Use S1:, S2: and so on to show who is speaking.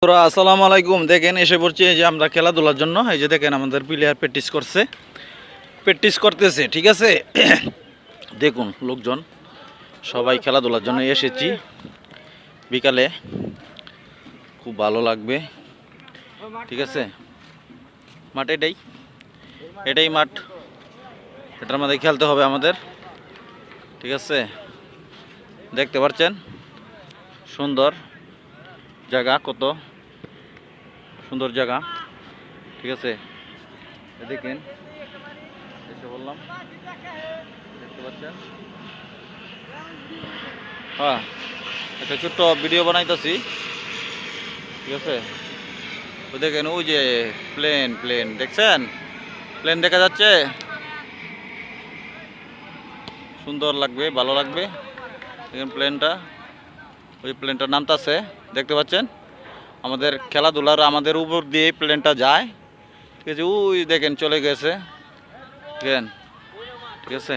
S1: তোরা আসসালামু আলাইকুম। দেখেন এসে পড়ছি এই যে আমরা খেলাধুলার জন্য। এই যে দেখেন আমাদের প্লেয়ার প্র্যাকটিস করতেছে, ঠিক আছে। দেখুন লোকজন সবাই খেলাধুলার জন্য এসেছি বিকালে, খুব ভালো লাগবে, ঠিক আছে। মাঠ এটাই মাঠ, এটার মধ্যে খেলতে হবে আমাদের, ঠিক আছে। দেখতে পাচ্ছেন সুন্দর জায়গা, কত সুন্দর জায়গা, ঠিক আছে। দেখেন এসে বললাম, দেখতে পাচ্ছেন। হ্যাঁ, একটা ছোট্ট ভিডিও বানাইতেছি, ঠিক আছে। ওই দেখেন, ওই যে প্লেন দেখছেন, প্লেন দেখা যাচ্ছে, সুন্দর লাগবে, ভালো লাগবে। দেখেন প্লেনটা, ওই প্লেনটার নামতাছে, দেখতে পাচ্ছেন। আমাদের খেলাধুলার আমাদের উপর দিয়ে প্লেনটা যায়, ঠিক আছে। ওই দেখেন চলে গেছে, দেখেন, ঠিক আছে।